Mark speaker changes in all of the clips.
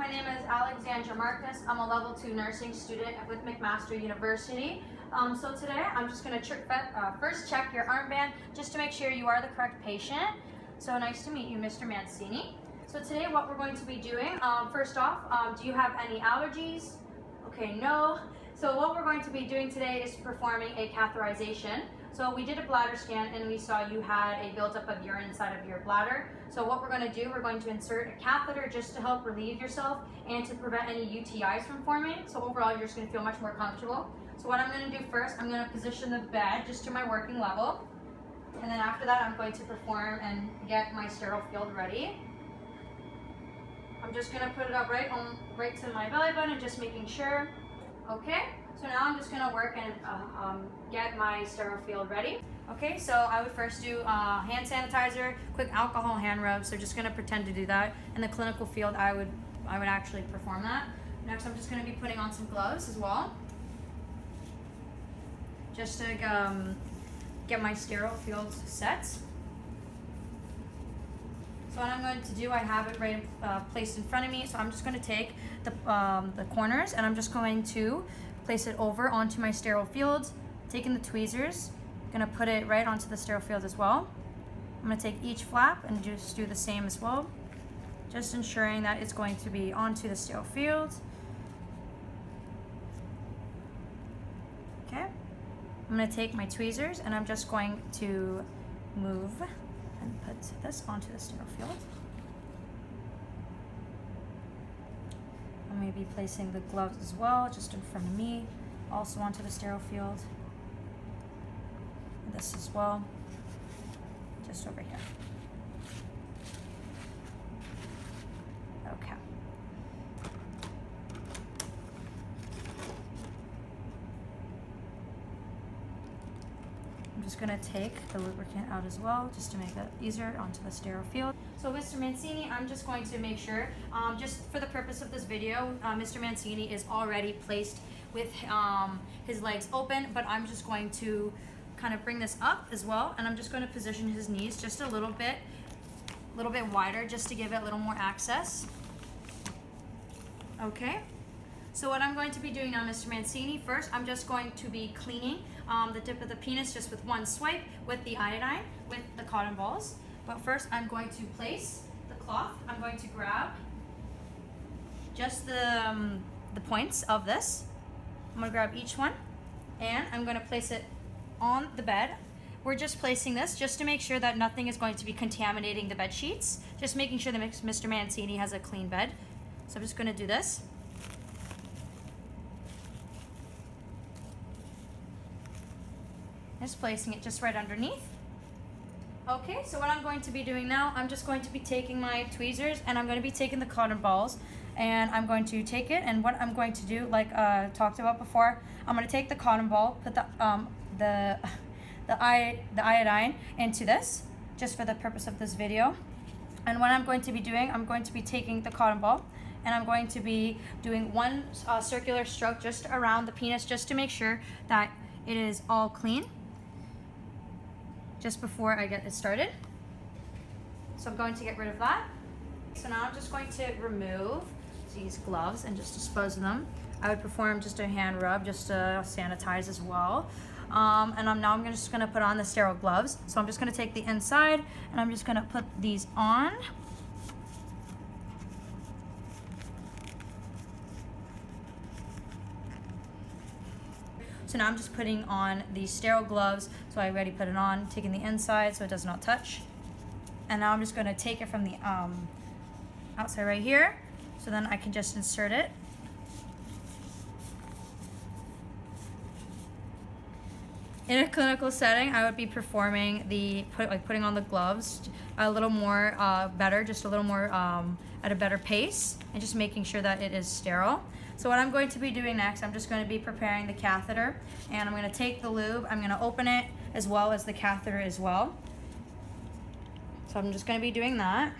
Speaker 1: My name is Alexandra Marcus. I'm a level 2 nursing student with McMaster University. So today I'm just going to first check your armband just to make sure you are the correct patient. So nice to meet you, Mr. Mancini. So today what we're going to be doing, first off, do you have any allergies? Okay, no. So what we're going to be doing today is performing a catheterization. So we did a bladder scan and we saw you had a buildup of urine inside of your bladder. So what we're going to do, we're going to insert a catheter just to help relieve yourself and to prevent any UTIs from forming. So overall, you're just going to feel much more comfortable. So what I'm going to do first, I'm going to position the bed just to my working level. And then after that, I'm going to perform and get my sterile field ready. I'm just going to put it up right to my belly button, just making sure. Okay, so now I'm just going to work and get my sterile field ready. Okay, so I would first do hand sanitizer, quick alcohol hand rub. So just going to pretend to do that. In the clinical field, I would actually perform that. Next, I'm just going to be putting on some gloves as well, just to get my sterile field set. So what I'm going to do, I have it right placed in front of me. So I'm just going to take the corners and I'm just going to place it over onto my sterile field, taking the tweezers, going to put it right onto the sterile field as well. I'm going to take each flap and just do the same as well, just ensuring that it's going to be onto the sterile field. Okay, I'm going to take my tweezers and I'm just going to move and put this onto the sterile field. I'm going to be placing the gloves as well, just in front of me, also onto the sterile field. This as well, just over here. Okay. I'm just going to take the lubricant out as well, just to make that easier onto the sterile field. So Mr. Mancini, I'm just going to make sure, just for the purpose of this video, Mr. Mancini is already placed with his legs open, but I'm just going to kind of bring this up as well, and I'm just going to position his knees just a little bit wider, just to give it a little more access. Okay. So what I'm going to be doing now, Mr. Mancini, first I'm just going to be cleaning the tip of the penis just with one swipe with the iodine, with the cotton balls. But first I'm going to place the cloth. I'm going to grab just the points of this. I'm going to grab each one and I'm going to place it on the bed. We're just placing this just to make sure that nothing is going to be contaminating the bed sheets. Just making sure that Mr. Mancini has a clean bed. So I'm just going to do this. Just placing it just right underneath. Okay, so what I'm going to be doing now, I'm just going to be taking my tweezers and I'm going to be taking the cotton balls and I'm going to take it, and what I'm going to do, like talked about before, I'm going to take the cotton ball, put the iodine into this, just for the purpose of this video. And what I'm going to be doing, I'm going to be taking the cotton ball and I'm going to be doing one circular stroke just around the penis, just to make sure that it is all clean, just before I get it started. So I'm going to get rid of that. So now I'm just going to remove these gloves and just dispose of them. I would perform just a hand rub just to sanitize as well. And I'm just going to put on the sterile gloves. So I'm just going to take the inside and I'm just going to put these on. So now I'm just putting on the sterile gloves. So I already put it on, taking the inside so it does not touch. And now I'm just going to take it from the outside right here. So then I can just insert it. In a clinical setting, I would be performing putting on the gloves a little more better, just a little more at a better pace, and just making sure that it is sterile. So what I'm going to be doing next, I'm just going to be preparing the catheter, and I'm going to take the lube, I'm going to open it as well as the catheter as well. So I'm just going to be doing that.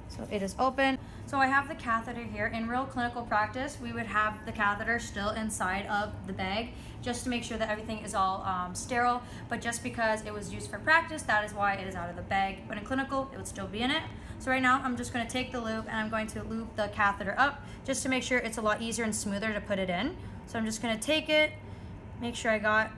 Speaker 1: So So it is open. So I have the catheter here. In real clinical practice, we would have the catheter still inside of the bag just to make sure that everything is all sterile. But just because it was used for practice, that is why it is out of the bag. But in clinical, it would still be in it. So right now, I'm just going to take the loop and I'm going to loop the catheter up just to make sure it's a lot easier and smoother to put it in. So I'm just going to take it, make sure I got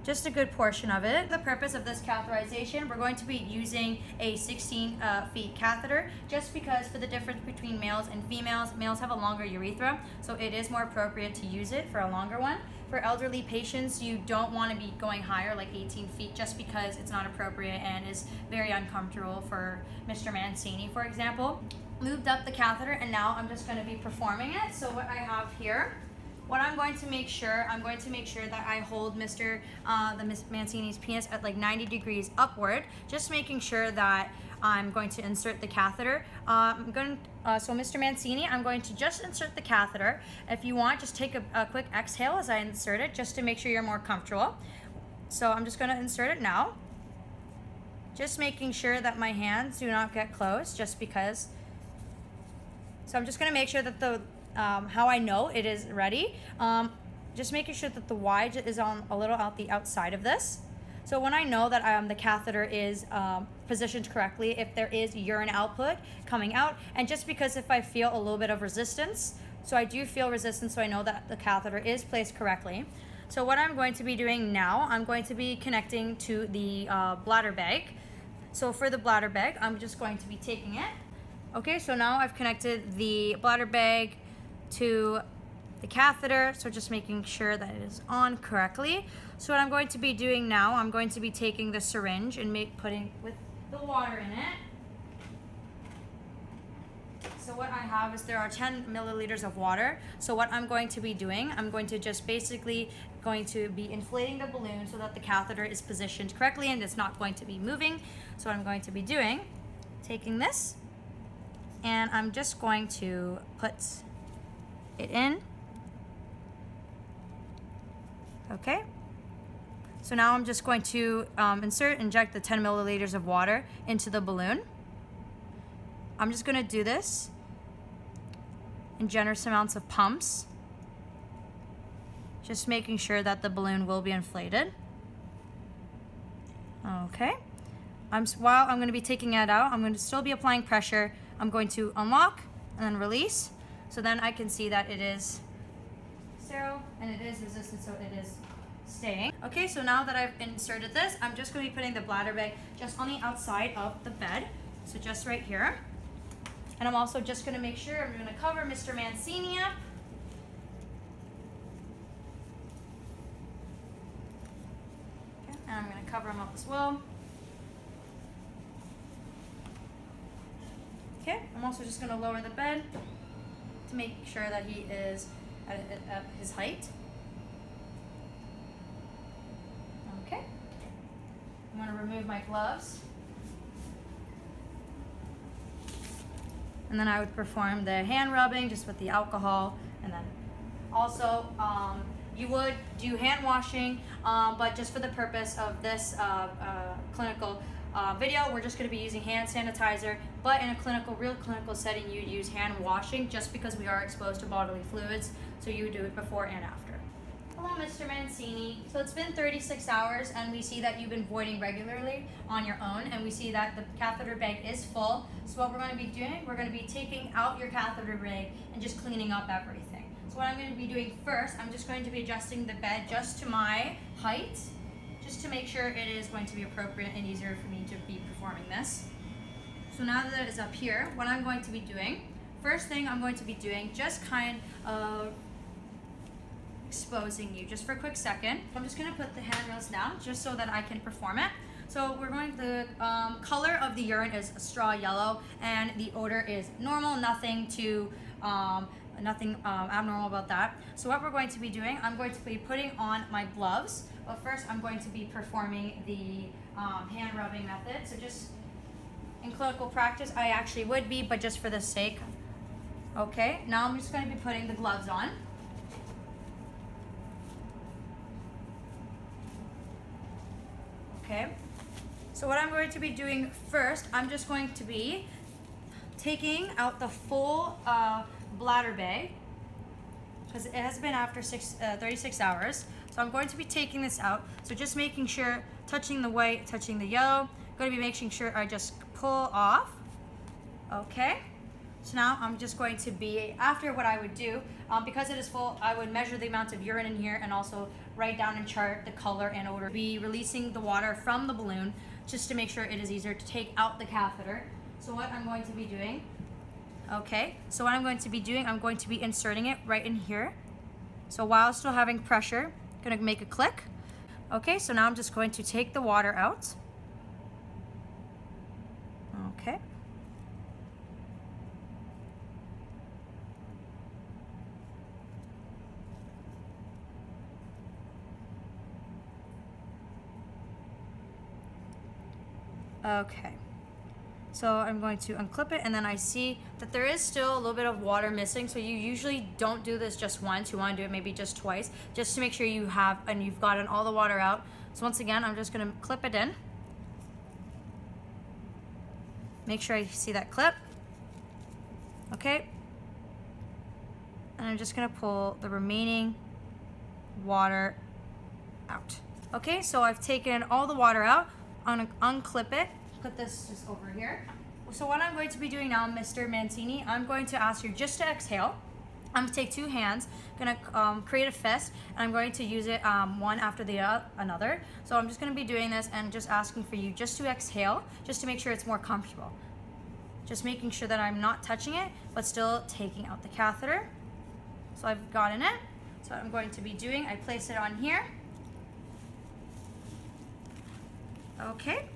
Speaker 1: just a good portion of it. For the purpose of this catheterization, we're going to be using a 16 feet catheter just because for the difference between males and females, males have a longer urethra, so it is more appropriate to use it for a longer one. For elderly patients, you don't want to be going higher like 18 feet just because it's not appropriate and is very uncomfortable for Mr. Mancini, for example. Lubed up the catheter and now I'm just going to be performing it. So what I have here, what I'm going to make sure that I hold Mr. Mancini's penis at like 90 degrees upward, just making sure that I'm going to insert the catheter. So Mr. Mancini, I'm going to just insert the catheter. If you want, just take a quick exhale as I insert it, just to make sure you're more comfortable. So I'm just gonna insert it now. Just making sure that my hands do not get close, just because. So I'm just gonna make sure that the how I know it is ready, just making sure that the wide is on a little out the outside of this. So when I know that the catheter is positioned correctly, if there is urine output coming out, and just because if I feel a little bit of resistance, so I do feel resistance, so I know that the catheter is placed correctly. So what I'm going to be doing now, I'm going to be connecting to the bladder bag. So for the bladder bag, I'm just going to be taking it. Okay, so now I've connected the bladder bag to the catheter, so just making sure that it is on correctly. So what I'm going to be doing now, I'm going to be taking the syringe and putting with the water in it. So what I have is there are 10 milliliters of water. So what I'm going to be doing, I'm going to just basically be inflating the balloon so that the catheter is positioned correctly and it's not going to be moving. So what I'm going to be doing, taking this, and I'm just going to put it in. Okay. So now I'm just going to inject the 10 milliliters of water into the balloon. I'm just going to do this in generous amounts of pumps, just making sure that the balloon will be inflated. Okay. While I'm going to be taking it out, I'm going to still be applying pressure. I'm going to unlock and then release. So then I can see that it is sterile and it is resistant, so it is staying. Okay, so now that I've inserted this, I'm just going to be putting the bladder bag just on the outside of the bed. So just right here. And I'm also just going to make sure I'm going to cover Mr. Mancini up. Okay, and I'm going to cover him up as well. Okay, I'm also just going to lower the bed to make sure that he is at his height. Okay, I'm going to remove my gloves. And then I would perform the hand rubbing just with the alcohol. And then also you would do hand washing, but just for the purpose of this clinical video, we're just going to be using hand sanitizer. But in a real clinical setting, you'd use hand washing just because we are exposed to bodily fluids. So you would do it before and after. Hello, Mr. Mancini. So it's been 36 hours and we see that you've been voiding regularly on your own, and we see that the catheter bag is full. So what we're going to be doing, we're going to be taking out your catheter bag and just cleaning up everything. So what I'm going to be doing first, I'm just going to be adjusting the bed just to my height, just to make sure it is going to be appropriate and easier for me to be performing this. So now that it is up here, what I'm going to be doing, first thing I'm going to be doing, just kind of exposing you just for a quick second. I'm just going to put the handrails down just so that I can perform it. So the color of the urine is straw yellow and the odor is normal, nothing abnormal about that. So what we're going to be doing, I'm going to be putting on my gloves, but first I'm going to be performing the hand rubbing method. So just in clinical practice, I actually would be, but just for the sake. Okay, now I'm just going to be putting the gloves on. Okay, so what I'm going to be doing first, I'm just going to be taking out the full bladder bag because it has been after 36 hours. So I'm going to be taking this out. So just making sure, touching the white, touching the yellow. Going to be making sure I just pull off. Okay. So now I'm just going to be, after what I would do, because it is full, I would measure the amount of urine in here and also write down and chart the color and odor. Be releasing the water from the balloon just to make sure it is easier to take out the catheter. So what I'm going to be doing, okay, so what I'm going to be doing, I'm going to be inserting it right in here. So while still having pressure, gonna make a click. Okay, so now I'm just going to take the water out. Okay. Okay, so I'm going to unclip it, and then I see that there is still a little bit of water missing, so you usually don't do this just once. You want to do it maybe just twice, just to make sure you have, and you've gotten all the water out. So once again, I'm just going to clip it in. Make sure I see that clip. Okay, and I'm just going to pull the remaining water out. Okay, so I've taken all the water out. I'm gonna unclip it, put this just over here. So what I'm going to be doing now, Mr. Mancini, I'm going to ask you just to exhale. I'm gonna take two hands, gonna create a fist, and I'm going to use it one after the another. So I'm just gonna be doing this and just asking for you just to exhale, just to make sure it's more comfortable. Just making sure that I'm not touching it, but still taking out the catheter. So I've gotten it. So what I'm going to be doing, I place it on here. Okay,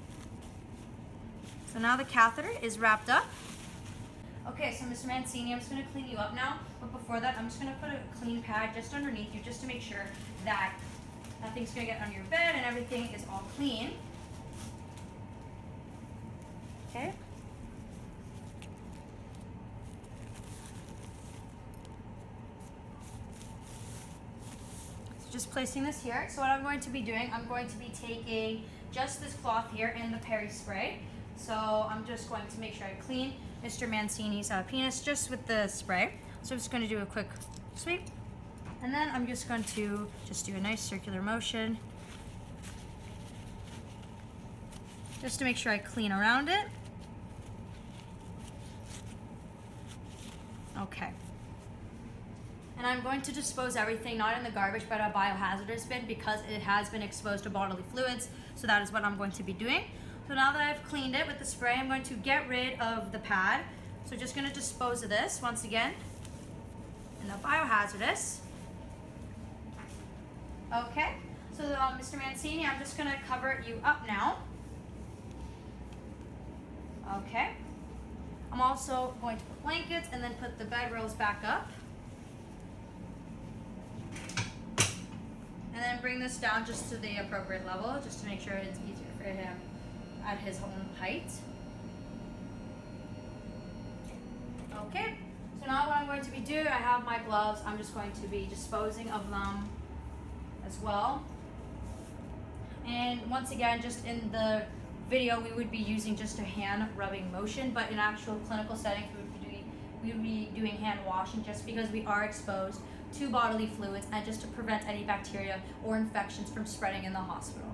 Speaker 1: so now the catheter is wrapped up. Okay, so Mr. Mancini, I'm just going to clean you up now, but before that, I'm just going to put a clean pad just underneath you, just to make sure that nothing's going to get on your bed and everything is all clean. Okay. So just placing this here. So what I'm going to be doing, I'm going to be taking just this cloth here and the peri spray. So I'm just going to make sure I clean Mr. Mancini's penis just with the spray. So I'm just going to do a quick sweep. And then I'm just going to just do a nice circular motion, just to make sure I clean around it. Okay. And I'm going to dispose everything, not in the garbage, but a biohazardous bin, because it has been exposed to bodily fluids. So that is what I'm going to be doing. So now that I've cleaned it with the spray, I'm going to get rid of the pad. So just going to dispose of this once again in the biohazardous. Okay, so Mr. Mancini, I'm just going to cover you up now. Okay. I'm also going to put blankets and then put the bed rolls back up. And then bring this down just to the appropriate level, just to make sure it's easier for him at his own height. Okay, so now what I'm going to be doing, I have my gloves. I'm just going to be disposing of them as well. And once again, just in the video, we would be using just a hand rubbing motion, but in actual clinical settings, we would be doing hand washing, just because we are exposed to bodily fluids and just to prevent any bacteria or infections from spreading in the hospital.